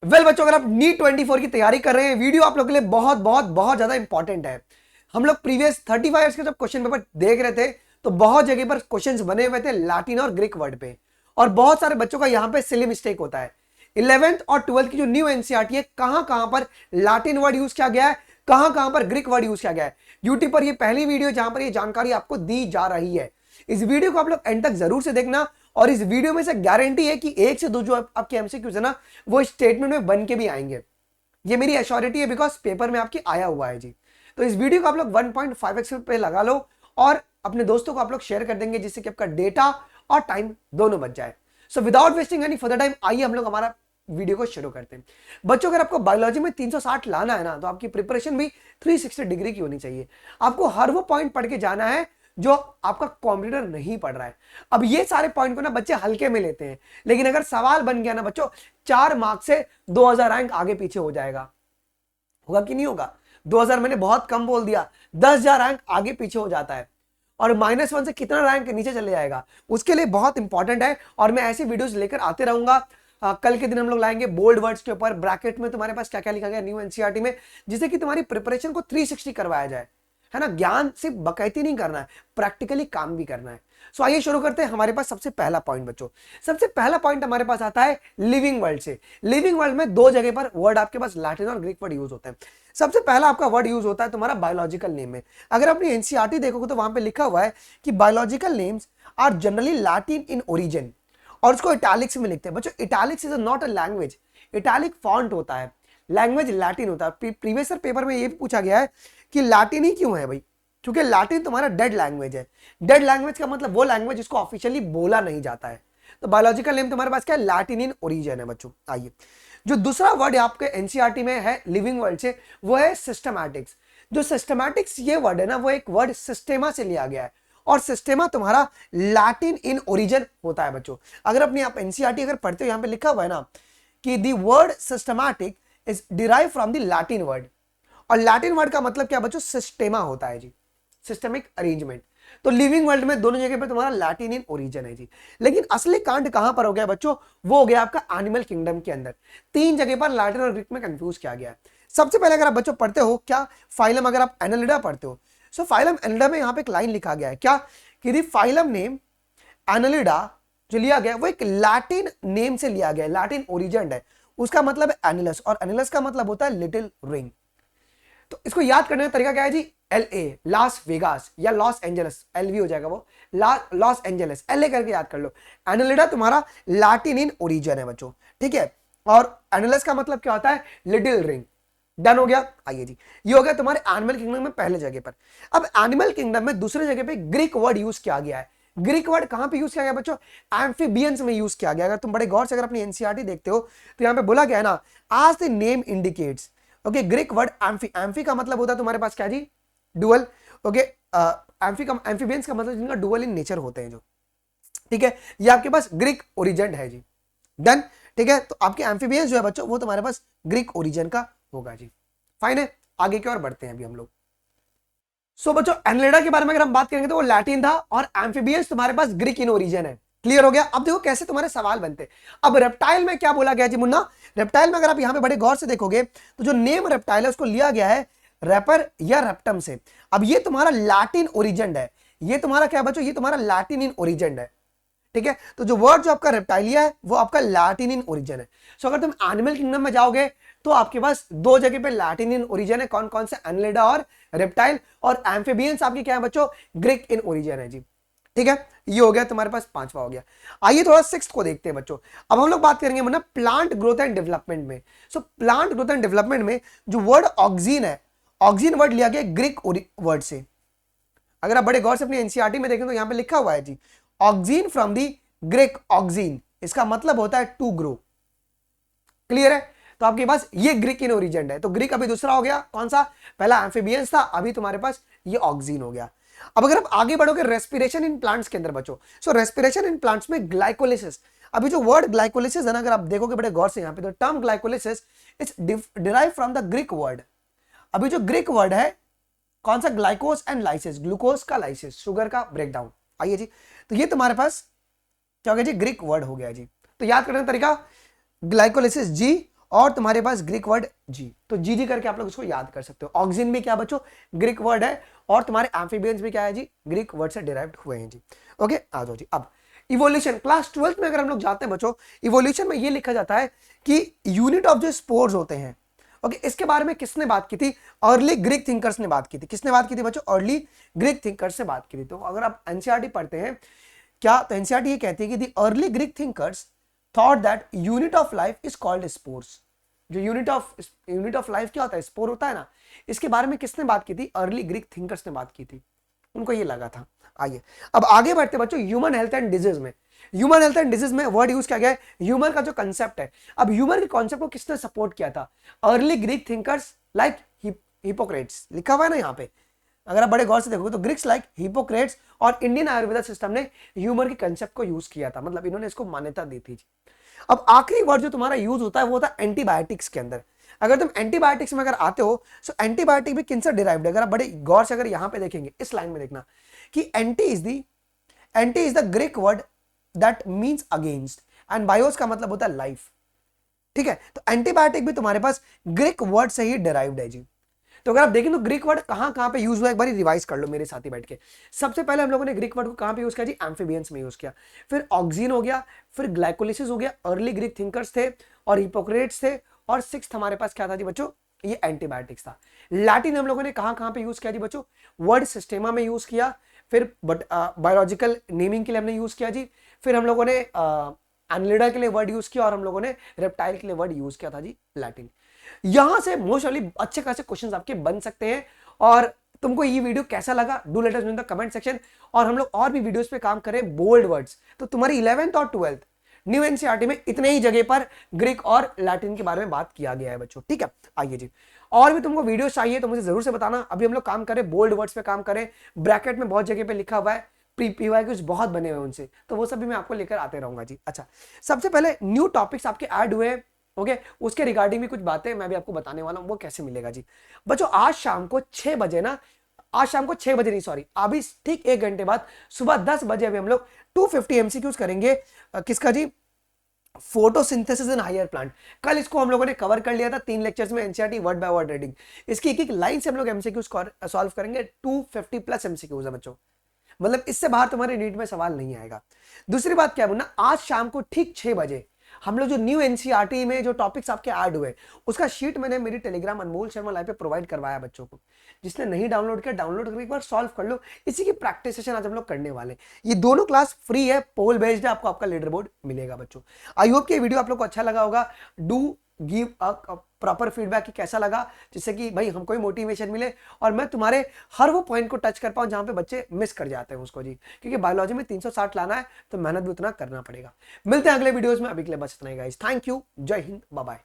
बच्चों, अगर आप नीट 24 की तैयारी कर रहे हैं, वीडियो आप लोगों के लिए बहुत बहुत बहुत ज्यादा इंपॉर्टेंट है। हम लोग प्रीवियस 35 ईयर्स के जब क्वेश्चन पेपर देख रहे थे तो बहुत जगह पर क्वेश्चंस बने हुए थे लैटिन और ग्रीक वर्ड पे, और बहुत सारे बच्चों का यहां पे सिली मिस्टेक होता है। 11th और 12th की जो न्यू एनसीईआरटी है, कहां कहां पर लैटिन वर्ड यूज किया गया है, कहां कहां पर ग्रीक वर्ड यूज किया गया है। यूट्यूब पर ये पहली वीडियो जहां पर ये जानकारी आपको दी जा रही है। इस वीडियो को आप लोग एंड तक जरूर से देखना, और इस वीडियो में से गारंटी है कि एक से दो जो आपके एमसीक्यूज है ना, वो स्टेटमेंट में बन के भी आएंगे। ये मेरी एश्योरिटी है, बिकॉज पेपर में आपकी आया हुआ है जी। तो इस वीडियो को आप लोग 1.5x पे लगा लो और अपने दोस्तों को आप लोग शेयर कर देंगे, जिससे कि आपका डेटा और टाइम दोनों बच जाए। So without wasting any further time, आइए हम लोग हमारा वीडियो को शुरू करते हैं। बच्चों, अगर आपको बायोलॉजी में 360 लाना है ना, तो आपकी प्रिपरेशन भी 360 डिग्री की होनी चाहिए। आपको हर वो पॉइंट पढ़ के जाना है जो आपका कॉम्पिटिटर नहीं पढ़ रहा है। अब ये सारे पॉइंट को ना बच्चे हल्के में लेते हैं, लेकिन अगर सवाल बन गया ना बच्चों, 4 मार्क्स से 2000 रैंक आगे पीछे हो जाएगा। होगा कि नहीं होगा? 2000 मैंने बहुत कम बोल दिया, 10,000 रैंक आगे पीछे हो जाता है, और -1 से कितना रैंक नीचे चले जाएगा, उसके लिए बहुत इंपॉर्टेंट है। और मैं ऐसी वीडियोस लेकर आते रहूंगा। कल के दिन हम लोग लाएंगे बोल्ड वर्ड्स के ऊपर, ब्रैकेट में तुम्हारे पास क्या क्या लिखा गया न्यू एनसीईआरटी में, जिससे कि तुम्हारी प्रिपरेशन को 360 करवाया जाए, है ना। ज्ञान सिर्फ बकैती नहीं करना है, प्रैक्टिकली काम भी करना है। सो आइए शुरू करते हैं। हमारे पास सबसे पहला पॉइंट बच्चों, सबसे पहला पॉइंट हमारे पास आता है लिविंग वर्ल्ड से। लिविंग वर्ल्ड में दो जगह पर वर्ड आपके पास लैटिन और ग्रीक वर्ड यूज होते हैं। सबसे पहला आपका वर्ड यूज होता है तुम्हारा बायोलॉजिकल नेम में। अगर अपनी एनसीईआरटी देखोगे तो वहां पे लिखा हुआ है कि biological names are generally Latin in origin, और उसको इटैलिक्स में लिखते हैं। बच्चों, italics is not a language, italic font होता है, लैंग्वेज लैटिन होता है। प्रीवियस पेपर में ये भी पूछा गया है कि लैटिन ही क्यों है भाई, क्योंकि लैटिन तुम्हारा डेड लैंग्वेज है। डेड लैंग्वेज का मतलब वो लैंग्वेज जिसको ऑफिशियली बोला नहीं जाता है। तो बायोलॉजिकल नेम तुम्हारे पास क्या है? लैटिन इन ओरिजिन है बच्चों। आइए, जो दूसरा वर्ड आपके एनसीईआरटी में है लिविंग वर्ड से, वो है सिस्टमैटिक्स। जो सिस्टमैटिक्स ये वर्ड है ना, वो एक वर्ड सिस्टेमा से लिया गया है, और सिस्टेमा तुम्हारा लैटिन इन ओरिजिन होता है बच्चों। अगर अपनी आप एनसीईआरटी अगर पढ़ते हो, यहां पे लिखा हुआ है ना कि the word systematic is derive from the Latin word, और लैटिन वर्ड का मतलब क्या बच्चों? सिस्टेमा होता है जी, सिस्टमिक अरेंजमेंट। तो लिविंग वर्ल्ड में दोनों जगह पे तुम्हारा लैटिन इन ओरिजिन है जी। लेकिन असली कांड कहां पर हो गया बच्चों? वो हो गया आपका एनिमल किंगडम के अंदर। 3 जगह पर लैटिन और ग्रीक में कंफ्यूज किया गया है। सबसे पहले अगर आप बच्चों पढ़ते हो क्या, फाइलम, अगर आप एनालिडा पढ़ते हो, सो फाइलम एनालिडा में यहां पे एक लाइन लिखा गया है क्या, कि द फाइलम नेम एनालिडा जो लिया गया वो एक लैटिन नेम से लिया गया, लैटिन ओरिजिन है। उसका मतलब है एनिलस, और एनिलस का मतलब होता है लिटिल रिंग। तो इसको याद करने का तरीका क्या है जी? LA, लास वेगास, या लॉस एंजलिस, LV हो जाएगा वो, लॉस एंजलिस, LA करके याद कर लो। एनालिडा तुम्हारा लैटिन इन ओरिजिन है बच्चों, ठीक है। और एनालिस का मतलब क्या होता है? Little ring. डन हो गया। आइए जी, ये हो गया तुम्हारे एनिमल किंगडम में पहले जगह पर। अब एनिमल किंगडम में दूसरे जगह पे ग्रीक वर्ड यूज किया गया है। ग्रीक वर्ड कहां पे यूज किया गया बच्चों? एम्फीबियंस में यूज किया गया। अगर तुम बड़े गौर से अगर अपनी एनसीईआरटी देखते हो तो यहां पे बोला गया है ना, आज the name indicates, okay, Greek word amphi, amphi का मतलब होता है तुम्हारे पास क्या जी? डुअल। ओके, एम्फी का, एम्फीबियंस का मतलब जिनका डुअल इन नेचर होते हैं जो, ठीक है, ये आपके पास ग्रीक ओरिजिन है जी। डन, ठीक है। तो आपके एम्फीबियंस जो है बच्चों, वो तुम्हारे पास ग्रीक ओरिजिन का होगा जी। फाइन है, आगे की ओर बढ़ते हैं अभी हम लोग। सो बच्चों, एनालिडा के बारे में अगर हम बात करेंगे तो वो लैटिन था, और एम्फीबियंस तुम्हारे पास ग्रीक इन ओरिजिन है। क्लियर हो गया? अब देखो कैसे तुम्हारे सवाल बनते हैं। अब रेप्टाइल में क्या बोला गया जी मुन्ना? रेप्टाइल में अगर आप यहां पे बड़े गौर से देखोगे तो जो नेम रेप्टाइल है उसको लिया गया है रेपर या रेप्टम से। अब ये तुम्हारा लैटिन ओरिजिन है, ये तुम्हारा क्या बच्चों? ये तुम्हारा लैटिन इन ओरिजिन है, ठीक है। तो जो वर्ड जो आपका रेप्टाइलिया है वो आपका लैटिन इन ओरिजिन है। सो अगर तुम एनिमल किंगडम में जाओगे तो आपके पास दो जगह पे लैटिन इन ओरिजिन है, कौन कौन से? एनालिडा और रेप्टाइल। और एम्फीबियंस आपके क्या है बच्चों? ग्रीक इन ओरिजिन है जी, ठीक है। ये हो गया तुम्हारे पास, पांचवा हो गया। आइए थोड़ा सिक्स्थ को देखते हैं बच्चों। अब हम लोग बात करेंगे मतलब प्लांट ग्रोथ एंड डेवलपमेंट में। सो प्लांट ग्रोथ एंड डेवलपमेंट में जो वर्ड ऑक्सीन है, ऑक्सीन वर्ड लिया गया ग्रीक वर्ड से। अगर आप बड़े गौर से अपनी एनसीईआरटी में देखें तो यहां पे लिखा हुआ है जी, auxin from the Greek auxein, इसका मतलब होता है टू ग्रो। क्लियर है? तो आपके पास ये ग्रीक इन ओरिजिन है। तो ग्रीक अभी दूसरा हो गया, कौन सा? पहला एम्फीबियंस था, अभी तुम्हारे पास ये ऑक्सीन हो गया। अब अगर आप आगे बढ़ोगे रेस्पिरेशन इन प्लांट्स के अंदर बच्चों, सो रेस्पिरेशन इन प्लांट्स में ग्लाइकोलिसिस। अभी जो वर्ड ग्लाइकोलिसिस है ना, अगर आप देखोगे बड़े गौर से यहां पे, तो term glycolysis is derive from the Greek word. अभी जो ग्रीक वर्ड है कौन सा? ग्लाइकोस एंड लाइसिस, ग्लूकोज का लाइसिस, शुगर का ब्रेकडाउन। आइए जी, तो ये तुम्हारे पास क्या हो गया जी? ग्रीक वर्ड हो गया जी। तो याद करने का तरीका, ग्लाइकोलिसिस जी, और तुम्हारे पास ग्रीक वर्ड जी, तो जी करके आप लोग उसको याद कर सकते हो। ऑक्सीजन भी क्या बच्चों, ग्रीक वर्ड है, और तुम्हारे एम्फीबियंस भी क्या है जी, ग्रीक वर्ड से डिराइव्ड हुए हैं जी। ओके, आ जाओ जी। अब इवोल्यूशन, क्लास 12th में अगर हम लोग जाते हैं बच्चों, इवोल्यूशन में ये लिखा जाता है कि यूनिट ऑफ जो स्पोर्स होते हैं, ओके, इसके बारे में किसने बात की थी, अर्ली ग्रीक थिंकर्स ने बात की थी। किसने बात की थी बच्चों, अर्ली ग्रीक थिंकर्स से बात की थी। तो अगर आप एनसीईआरटी पढ़ते हैं क्या, तो एनसीईआरटी ये कहती है कि दी early Greek thinkers thought that unit of life is called spores. जो यूनिट ऑफ लाइफ क्या होता है, स्पोर होता है ना, इसके बारे में किसने बात की थी, अर्ली ग्रीक थिंकर्स ने बात की थी, उनको ये लगा था। आइए अब आगे बढ़ते बच्चों ह्यूमन हेल्थ एंड डिजीज में। ह्यूमन हेल्थ एंड डिजीज में वर्ड यूज किया गया है ह्यूमर का जो कंसेप्ट है। अब ह्यूमर के कॉन्सेप्ट को किसने सपोर्ट किया था, early Greek thinkers like Hippocrates, लिखा हुआ है ना यहाँ पे, अगर आप बड़े गौर से देखोगे तो ग्रीक्स लाइक हिपोक्रेट्स और इंडियन आयुर्वेदा सिस्टम ने ह्यूमर के कंसेप्ट को यूज किया था, मतलब इन्होंने इसको मान्यता दी थी। अब आखिरी वर्ड जो तुम्हारा यूज होता है वो होता है एंटीबायोटिक्स के अंदर। अगर तुम एंटीबायोटिक्स में अगर आते हो तो एंटीबायोटिक भी किनसे डिराइव्ड है, अगर आप बड़े गौर से अगर यहां पे देखेंगे, इस लाइन में देखना कि anti is the Greek word that means against, and BIOS का मतलब होता है लाइफ। ठीक है, तो एंटीबायोटिक भी तुम्हारे पास ग्रीक वर्ड से ही डिराइव्ड है जी। तो अगर आप देखें तो ग्रीक वर्ड कहां कहां पे यूज हुआ, एक बार रिवाइज कर लो मेरे साथ ही बैठ के। सबसे पहले हम लोगों ने ग्रीक वर्ड को कहां पे यूज किया जी, एम्फीबियंस में यूज किया, फिर ऑक्सीजन हो गया, फिर ग्लाइकोलिसिस हो गया, अर्ली ग्रीक थिंकर्स थे और हिपोक्रेट्स थे, और सिक्स्थ हमारे पास क्या था जी बच्चों, ये एंटीबायोटिक्स था। लैटिन हम लोगों ने कहां कहां पे यूज किया जी बच्चों, वर्ड सिस्टेमा में यूज किया, फिर बायोलॉजिकल नेमिंग के लिए हमने यूज किया जी, फिर हम लोगों ने एनलिडा के लिए वर्ड यूज किया, और हम लोगों ने रेप्टाइल के लिए वर्ड यूज किया था जी लैटिन। यहां से मोस्टली अच्छे खासे क्वेश्चंस आपके बन सकते हैं। और तुमको ये वीडियो कैसा लगा, do let us know in the comment section. और हम लोग और भी वीडियोस पे काम करें बोल्ड वर्ड्स, तो तुम्हारी 11th और 12th न्यू एनसीईआरटी में इतने ही जगह पर ग्रीक और लैटिन के बारे में बात किया गया है बच्चों। ठीक है, आइए जी, और भी तुमको वीडियो चाहिए तो मुझे जरूर से बताना। अभी हम लोग काम करें बोल्ड वर्ड्स पे काम करें, ब्रैकेट में बहुत जगह पे लिखा हुआ है, पीवाईक्यूज बहुत बने हुए उनसे, तो वो सब भी मैं आपको लेकर आते रहूंगा जी। अच्छा, सबसे पहले न्यू टॉपिक्स आपके ऐड हुए हैं, ओके, उसके रिगार्डिंग भी कुछ बातें मैं भी आपको बताने वाला हूं, वो कैसे मिलेगा जी बच्चों। आज शाम को 6 बजे ना, आज शाम को 6 बजे नहीं सॉरी, अभी ठीक 1 घंटे बाद सुबह 10 बजे अभी हम लोग 250 एमसीक्यूज करेंगे। किसका जी, फोटोसिंथेसिस इन हायर प्लांट। कल इसको हम लोगों ने कवर कर लिया था 3 लेक्चर्स में, NCERT word by word reading. इसकी एक एक लाइन से हम लोग एमसीक्यूज सॉल्व करेंगे, 250 प्लस एमसीक्यूज है बच्चों, मतलब इससे बाहर तुम्हारे नीट में सवाल नहीं आएगा। दूसरी बात क्या है ना, आज शाम को ठीक 6 बजे हम लोग जो न्यू एनसीईआरटी में जो टॉपिक्स आपके ऐड हुए, उसका शीट मैंने मेरी टेलीग्राम अनमोल शर्मा लाइव पे प्रोवाइड करवाया बच्चों को। जिसने नहीं डाउनलोड किया, डाउनलोड करके एक बार सॉल्व कर लो। इसी की प्रैक्टिस सेशन आज हम लोग करने वाले। ये दोनों क्लास फ्री है, पोल बेस्ड है, आपको आपका लीडर बोर्ड मिलेगा बच्चों। आई होप कि ये वीडियो आप लोग को अच्छा लगा होगा। Do give a proper feedback कि कैसा लगा, जिससे कि भाई हमको ही मोटिवेशन मिले और मैं तुम्हारे हर वो पॉइंट को टच कर पाऊं जहां पे बच्चे मिस कर जाते हैं उसको जी। क्योंकि बायोलॉजी में 360 लाना है तो मेहनत भी उतना करना पड़ेगा। मिलते हैं अगले वीडियोस में, अभी के लिए बस इतना ही गाइस। थैंक यू, जय हिंद, बाय बाय।